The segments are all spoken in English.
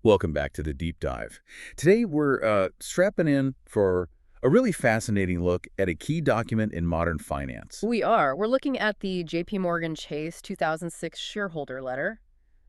Welcome back to the Deep Dive. Today we're strapping in for a really fascinating look at a key document in modern finance. We are. We're looking at the JPMorgan Chase 2006 Shareholder Letter.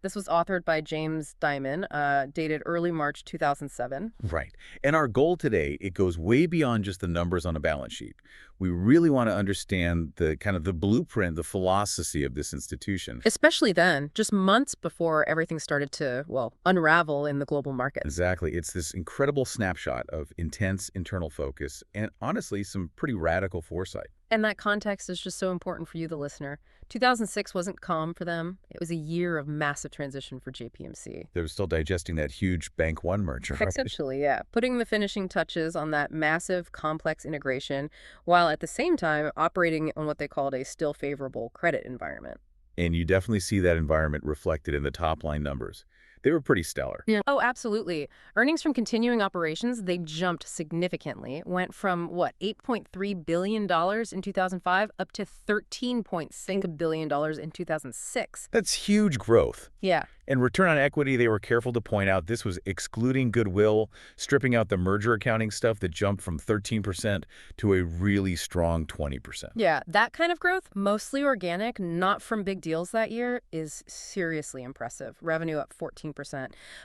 This was authored by James Dimon, dated early March 2007. Right. And our goal today, it goes way beyond just the numbers on a balance sheet. We really want to understand the kind of the blueprint, the philosophy of this institution. Especially then, just months before everything started to, well, unravel in the global markets. Exactly. It's this incredible snapshot of intense internal focus and honestly some pretty radical foresight. And that context is just so important for you, the listener. 2006 wasn't calm for them. It was a year of massive transition for JPMC. They were still digesting that huge Bank One merger, right? Essentially, yeah. Putting the finishing touches on that massive, complex integration, while at the same time operating on what they called a still favorable credit environment. And you definitely see that environment reflected in the top-line numbers. They were pretty stellar. Yeah. Oh, absolutely. Earnings from continuing operations, they jumped significantly. Went from, what, $8.3 billion in 2005 up to $13.6 billion in 2006. That's huge growth. Yeah. And return on equity, they were careful to point out this was excluding goodwill, stripping out the merger accounting stuff that jumped from 13% to a really strong 20%. Yeah, that kind of growth, mostly organic, not from big deals that year, is seriously impressive. Revenue up 14%.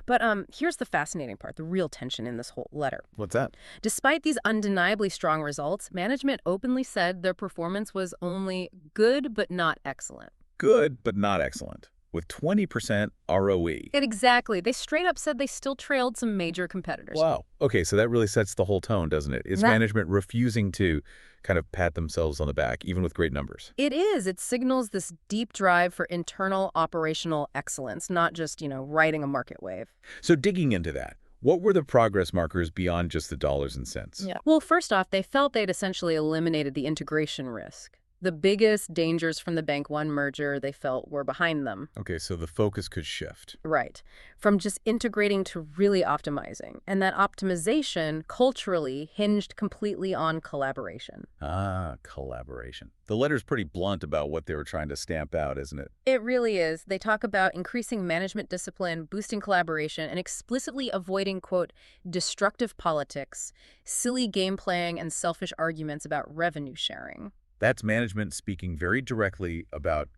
But here's the fascinating part, the real tension in this whole letter. What's that? Despite these undeniably strong results, management openly said their performance was only good but not excellent. Good, but not excellent, with 20% ROE. Exactly. They straight up said they still trailed some major competitors. Wow. Okay, so that really sets the whole tone, doesn't it? Is management refusing to kind of pat themselves on the back, even with great numbers? It is. It signals this deep drive for internal operational excellence, not just, riding a market wave. So digging into that, what were the progress markers beyond just the dollars and cents? Yeah. Well, first off, they felt they'd essentially eliminated the integration risk. The biggest dangers from the Bank One merger, they felt, were behind them. Okay, so the focus could shift. Right. From just integrating to really optimizing. And that optimization, culturally, hinged completely on collaboration. Ah, collaboration. The letter's pretty blunt about what they were trying to stamp out, isn't it? It really is. They talk about increasing management discipline, boosting collaboration, and explicitly avoiding, quote, destructive politics, silly game playing, and selfish arguments about revenue sharing. That's management speaking very directly about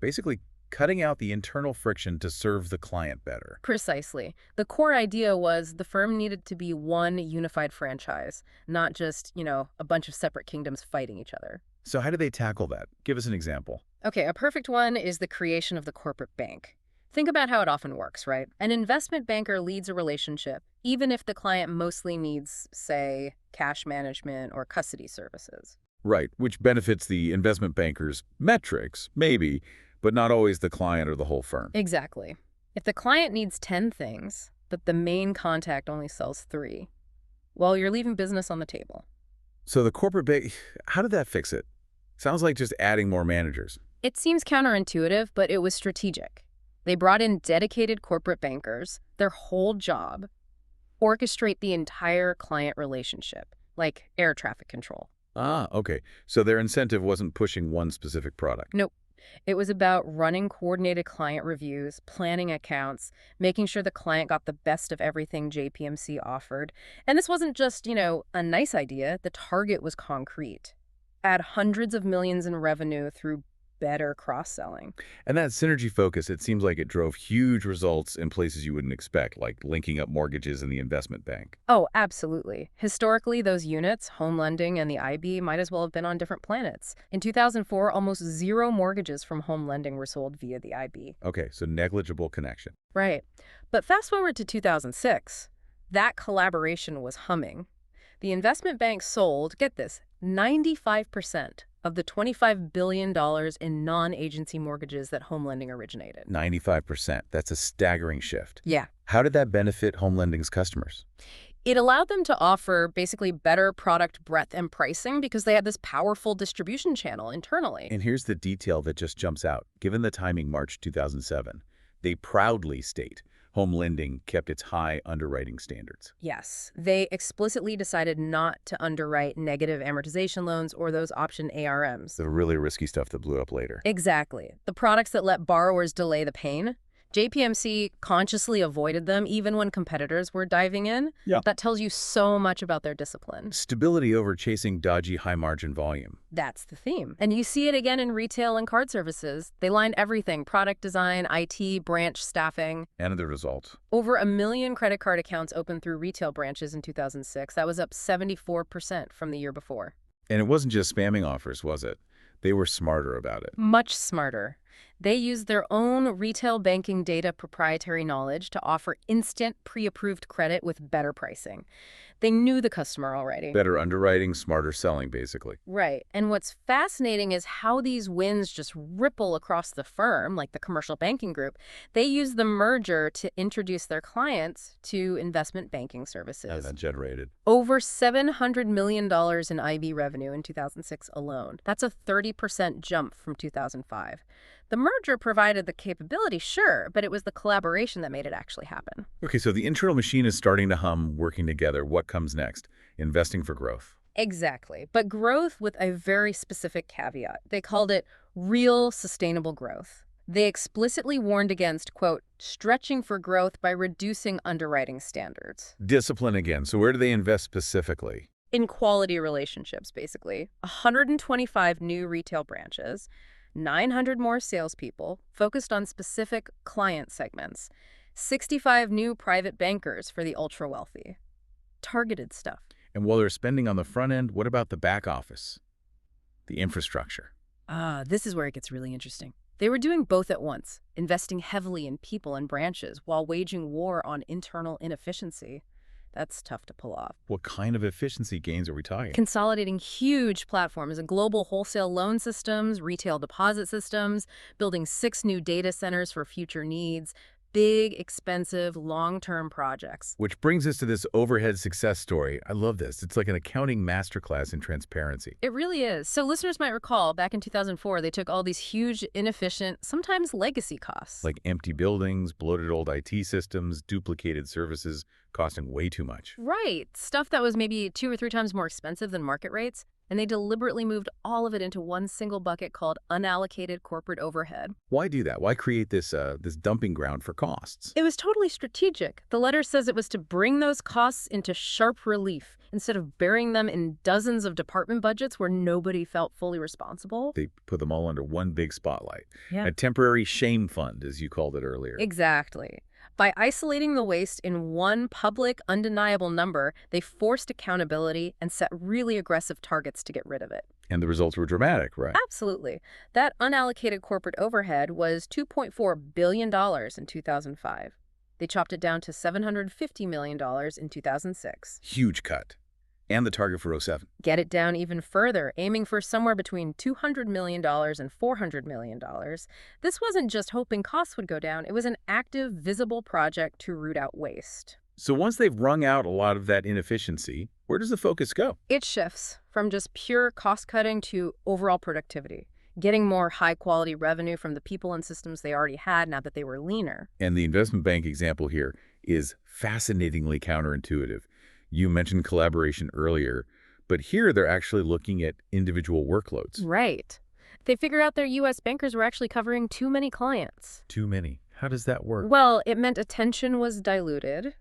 basically cutting out the internal friction to serve the client better. Precisely. The core idea was the firm needed to be one unified franchise, not just, a bunch of separate kingdoms fighting each other. So how do they tackle that? Give us an example. Okay, a perfect one is the creation of the corporate bank. Think about how it often works, right? An investment banker leads a relationship, even if the client mostly needs, say, cash management or custody services. Right, which benefits the investment banker's metrics, maybe, but not always the client or the whole firm. Exactly. If the client needs 10 things, but the main contact only sells 3, well, you're leaving business on the table. So the corporate bank, how did that fix it? Sounds like just adding more managers. It seems counterintuitive, but it was strategic. They brought in dedicated corporate bankers. Their whole job, orchestrate the entire client relationship, like air traffic control. Ah, okay. So their incentive wasn't pushing one specific product. Nope. It was about running coordinated client reviews, planning accounts, making sure the client got the best of everything JPMC offered. And this wasn't just, a nice idea. The target was concrete. Add hundreds of millions in revenue through better cross-selling. And that synergy focus, it seems like it drove huge results in places you wouldn't expect, like linking up mortgages in the investment bank. Oh, absolutely. Historically, those units, home lending and the IB, might as well have been on different planets. In 2004, almost 0 mortgages from home lending were sold via the IB. Okay, so negligible connection. Right. But fast forward to 2006, that collaboration was humming. The investment bank sold, get this, 95% of the $25 billion in non-agency mortgages that home lending originated. 95%. That's a staggering shift. Yeah. How did that benefit home lending's customers? It allowed them to offer basically better product breadth and pricing because they had this powerful distribution channel internally. And here's the detail that just jumps out. Given the timing, March 2007, they proudly state home lending kept its high underwriting standards. Yes, they explicitly decided not to underwrite negative amortization loans or those option ARMs. The really risky stuff that blew up later. Exactly. The products that let borrowers delay the pain. JPMC consciously avoided them even when competitors were diving in. Yeah. That tells you so much about their discipline. Stability over chasing dodgy high-margin volume. That's the theme. And you see it again in retail and card services. They line everything: product design, IT, branch staffing. And the result. Over 1 million credit card accounts opened through retail branches in 2006. That was up 74% from the year before. And it wasn't just spamming offers, was it? They were smarter about it. Much smarter. They used their own retail banking data proprietary knowledge to offer instant pre-approved credit with better pricing. They knew the customer already. Better underwriting, smarter selling, basically. Right. And what's fascinating is how these wins just ripple across the firm, like the commercial banking group. They use the merger to introduce their clients to investment banking services. And that generated. Over $700 million in IB revenue in 2006 alone. That's a 30% jump from 2005. The merger provided the capability, sure, but it was the collaboration that made it actually happen. Okay, so the internal machine is starting to hum, working together. What comes next? Investing for growth. Exactly. But growth with a very specific caveat. They called it real sustainable growth. They explicitly warned against, quote, stretching for growth by reducing underwriting standards. Discipline again. So where do they invest specifically? In quality relationships, basically. 125 new retail branches, 900 more salespeople focused on specific client segments, 65 new private bankers for the ultra-wealthy. Targeted stuff. And while they're spending on the front end, what about the back office? The infrastructure. This is where it gets really interesting. They were doing both at once, investing heavily in people and branches while waging war on internal inefficiency. That's tough to pull off. What kind of efficiency gains are we talking? Consolidating huge platforms and global wholesale loan systems, retail deposit systems, building 6 new data centers for future needs. Big, expensive, long-term projects. Which brings us to this overhead success story. I love this. It's like an accounting masterclass in transparency. It really is. So listeners might recall, back in 2004, they took all these huge, inefficient, sometimes legacy costs. Like empty buildings, bloated old IT systems, duplicated services costing way too much. Right. Stuff that was maybe 2 or 3 times more expensive than market rates. And they deliberately moved all of it into one single bucket called unallocated corporate overhead. Why do that? Why create this dumping ground for costs? It was totally strategic. The letter says it was to bring those costs into sharp relief instead of burying them in dozens of department budgets where nobody felt fully responsible. They put them all under one big spotlight. Yeah. A temporary shame fund, as you called it earlier. Exactly. By isolating the waste in one public, undeniable number, they forced accountability and set really aggressive targets to get rid of it. And the results were dramatic, right? Absolutely. That unallocated corporate overhead was $2.4 billion in 2005. They chopped it down to $750 million in 2006. Huge cut. And the target for '07. Get it down even further, aiming for somewhere between $200 million and $400 million. This wasn't just hoping costs would go down. It was an active, visible project to root out waste. So once they've wrung out a lot of that inefficiency, where does the focus go? It shifts from just pure cost-cutting to overall productivity, getting more high-quality revenue from the people and systems they already had now that they were leaner. And the investment bank example here is fascinatingly counterintuitive. You mentioned collaboration earlier, but here they're actually looking at individual workloads. Right. They figured out their U.S. bankers were actually covering too many clients. Too many. How does that work? Well, it meant attention was diluted,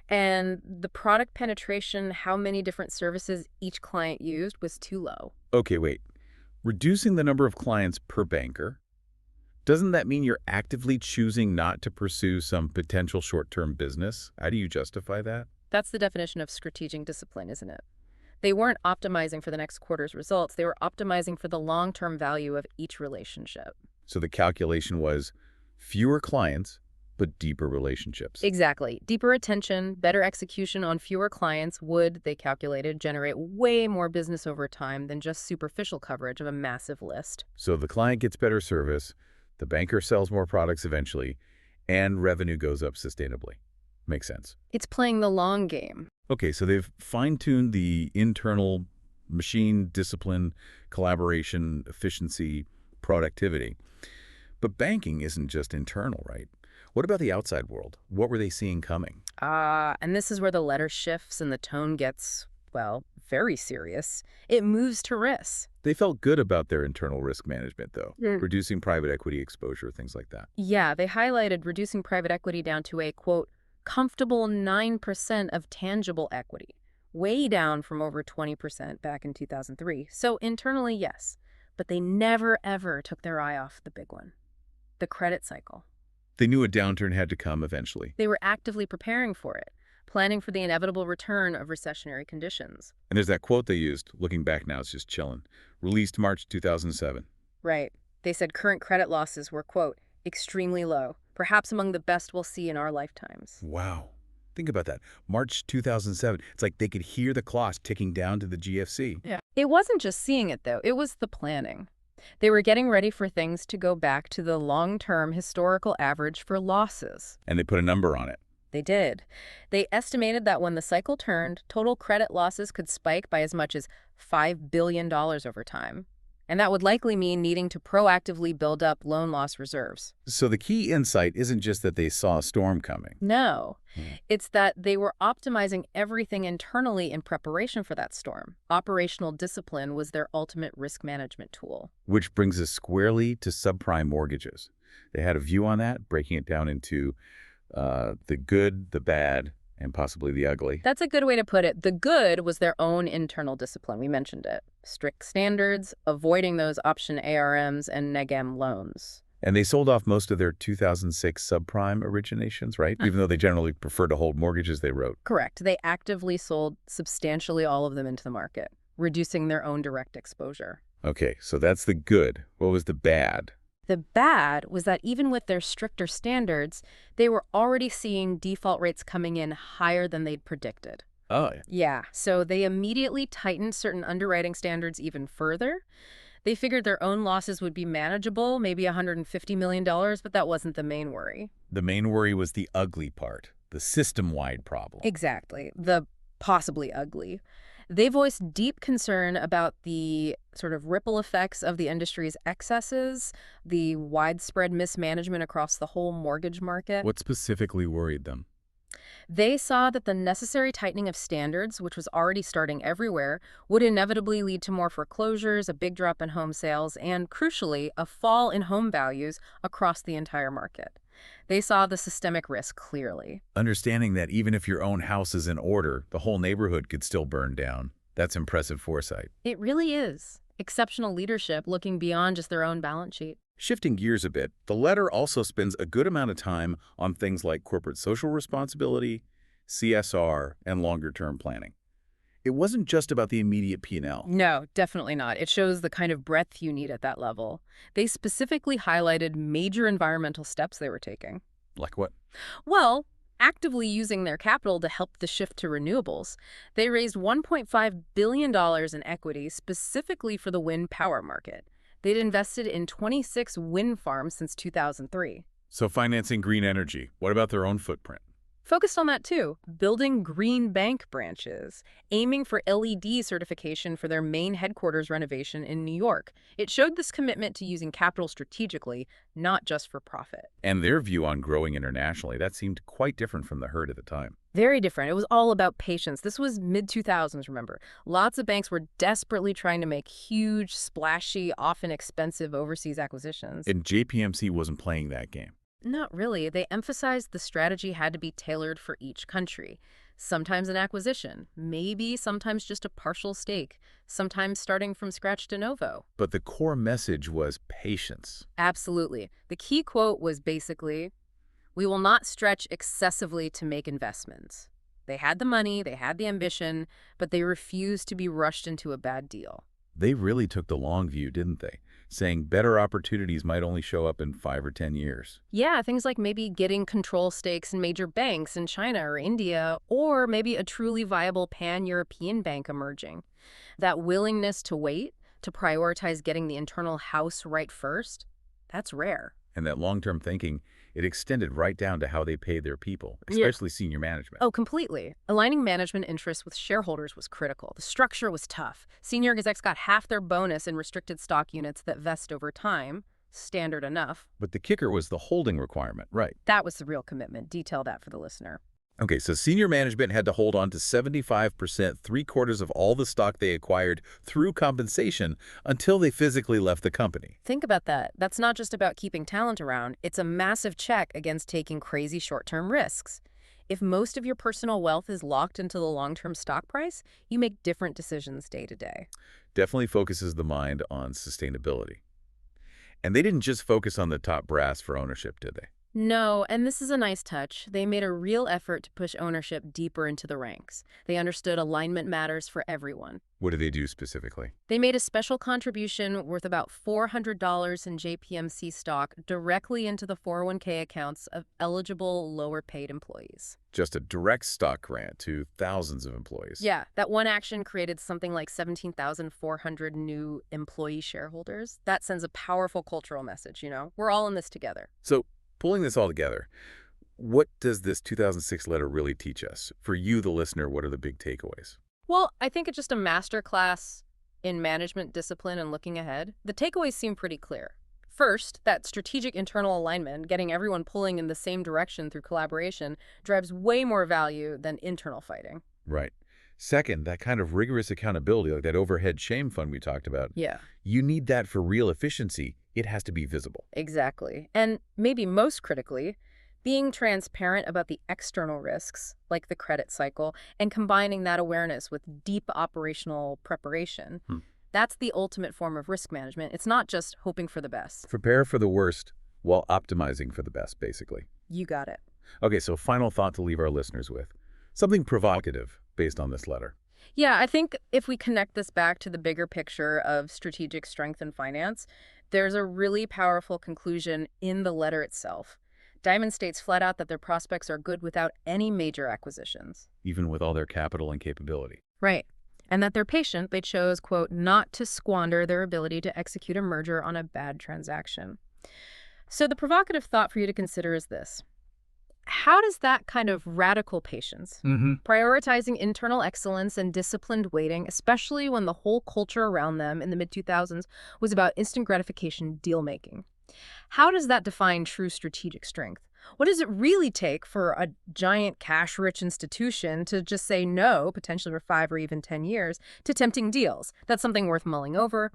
and the product penetration, how many different services each client used, was too low. Okay, wait. Reducing the number of clients per banker, doesn't that mean you're actively choosing not to pursue some potential short-term business? How do you justify that? That's the definition of strategic discipline, isn't it? They weren't optimizing for the next quarter's results. They were optimizing for the long-term value of each relationship. So the calculation was fewer clients, but deeper relationships. Exactly. Deeper attention, better execution on fewer clients would, they calculated, generate way more business over time than just superficial coverage of a massive list. So the client gets better service, the banker sells more products eventually, and revenue goes up sustainably. Makes sense. It's playing the long game. Okay, so they've fine-tuned the internal machine, discipline, collaboration, efficiency, productivity. But banking isn't just internal, right? What about the outside world? What were they seeing coming? And this is where the letter shifts and the tone gets, well, very serious. It moves to risks. They felt good about their internal risk management, though, Mm. reducing private equity exposure, things like that. Yeah, they highlighted reducing private equity down to a, quote, comfortable 9% of tangible equity, way down from over 20% back in 2003. So internally, yes, but they never, ever took their eye off the big one, the credit cycle. They knew a downturn had to come eventually. They were actively preparing for it, planning for the inevitable return of recessionary conditions. And there's that quote they used, looking back now, it's just chilling, released March 2007. Right. They said current credit losses were, quote, extremely low, perhaps among the best we'll see in our lifetimes. Wow. Think about that. March 2007. It's like they could hear the clock ticking down to the GFC. Yeah. It wasn't just seeing it, though. It was the planning. They were getting ready for things to go back to the long-term historical average for losses. And they put a number on it. They did. They estimated that when the cycle turned, total credit losses could spike by as much as $5 billion over time. And that would likely mean needing to proactively build up loan loss reserves. So the key insight isn't just that they saw a storm coming. No, it's that they were optimizing everything internally in preparation for that storm. Operational discipline was their ultimate risk management tool. Which brings us squarely to subprime mortgages. They had a view on that, breaking it down into the good, the bad, and possibly the ugly. That's a good way to put it. The good was their own internal discipline. We mentioned it. Strict standards, avoiding those option ARMs and NEGM loans. And they sold off most of their 2006 subprime originations, right? Even though they generally prefer to hold mortgages they wrote. Correct. They actively sold substantially all of them into the market, reducing their own direct exposure. Okay, so that's the good. What was the bad? The bad was that even with their stricter standards, they were already seeing default rates coming in higher than they'd predicted. Oh, yeah. Yeah, so they immediately tightened certain underwriting standards even further. They figured their own losses would be manageable, maybe $150 million, but that wasn't the main worry. The main worry was the ugly part, the system-wide problem. Exactly, the possibly ugly. They voiced deep concern about the sort of ripple effects of the industry's excesses, the widespread mismanagement across the whole mortgage market. What specifically worried them? They saw that the necessary tightening of standards, which was already starting everywhere, would inevitably lead to more foreclosures, a big drop in home sales, and, crucially, a fall in home values across the entire market. They saw the systemic risk clearly. Understanding that even if your own house is in order, the whole neighborhood could still burn down. That's impressive foresight. It really is. Exceptional leadership looking beyond just their own balance sheet. Shifting gears a bit, the letter also spends a good amount of time on things like corporate social responsibility, CSR, and longer-term planning. It wasn't just about the immediate P&L. No, definitely not. It shows the kind of breadth you need at that level. They specifically highlighted major environmental steps they were taking. Like what? Well, actively using their capital to help the shift to renewables. They raised $1.5 billion in equity specifically for the wind power market. They'd invested in 26 wind farms since 2003. So financing green energy. What about their own footprint? Focused on that too, building green bank branches, aiming for LED certification for their main headquarters renovation in New York. It showed this commitment to using capital strategically, not just for profit. And their view on growing internationally, that seemed quite different from the herd at the time. Very different. It was all about patience. This was mid-2000s, remember. Lots of banks were desperately trying to make huge, splashy, often expensive overseas acquisitions. And JPMC wasn't playing that game. Not really. They emphasized the strategy had to be tailored for each country. Sometimes an acquisition, maybe sometimes just a partial stake, sometimes starting from scratch de novo. But the core message was patience. Absolutely. The key quote was basically, "We will not stretch excessively to make investments." They had the money, they had the ambition, but they refused to be rushed into a bad deal. They really took the long view, didn't they? Saying better opportunities might only show up in 5 or 10 years. Yeah, things like maybe getting control stakes in major banks in China or India, or maybe a truly viable pan-European bank emerging. That willingness to wait, to prioritize getting the internal house right first, that's rare. And that long-term thinking, it extended right down to how they paid their people, especially senior management. Oh, completely. Aligning management interests with shareholders was critical. The structure was tough. Senior execs got half their bonus in restricted stock units that vest over time. Standard enough. But the kicker was the holding requirement, right? That was the real commitment. Detail that for the listener. Okay, so senior management had to hold on to 75%, three-quarters of all the stock they acquired through compensation until they physically left the company. Think about that. That's not just about keeping talent around. It's a massive check against taking crazy short-term risks. If most of your personal wealth is locked into the long-term stock price, you make different decisions day to day. Definitely focuses the mind on sustainability. And they didn't just focus on the top brass for ownership, did they? No, and this is a nice touch. They made a real effort to push ownership deeper into the ranks. They understood alignment matters for everyone. What did they do specifically? They made a special contribution worth about $400 in JPMC stock directly into the 401k accounts of eligible lower-paid employees. Just a direct stock grant to thousands of employees. Yeah, that one action created something like 17,400 new employee shareholders. That sends a powerful cultural message, We're all in this together. So, pulling this all together, what does this 2006 letter really teach us? For you, the listener, what are the big takeaways? Well, I think it's just a master class in management discipline and looking ahead. The takeaways seem pretty clear. First, that strategic internal alignment, getting everyone pulling in the same direction through collaboration, drives way more value than internal fighting. Right. Second, that kind of rigorous accountability, like that overhead shame fund we talked about. Yeah. You need that for real efficiency. It has to be visible. Exactly. And maybe most critically, being transparent about the external risks, like the credit cycle, and combining that awareness with deep operational preparation. That's the ultimate form of risk management. It's not just hoping for the best. Prepare for the worst while optimizing for the best, basically. You got it. Okay, so final thought to leave our listeners with. Something provocative based on this letter. Yeah, I think if we connect this back to the bigger picture of strategic strength in finance, there's a really powerful conclusion in the letter itself. Diamond states flat out that their prospects are good without any major acquisitions. Even with all their capital and capability. Right. And that they're patient. They chose, quote, not to squander their ability to execute a merger on a bad transaction. So the provocative thought for you to consider is this. How does that kind of radical patience, prioritizing internal excellence and disciplined waiting, especially when the whole culture around them in the mid-2000s was about instant gratification deal-making, how does that define true strategic strength? What does it really take for a giant cash-rich institution to just say no, potentially for 5 or even 10 years, to tempting deals? That's something worth mulling over.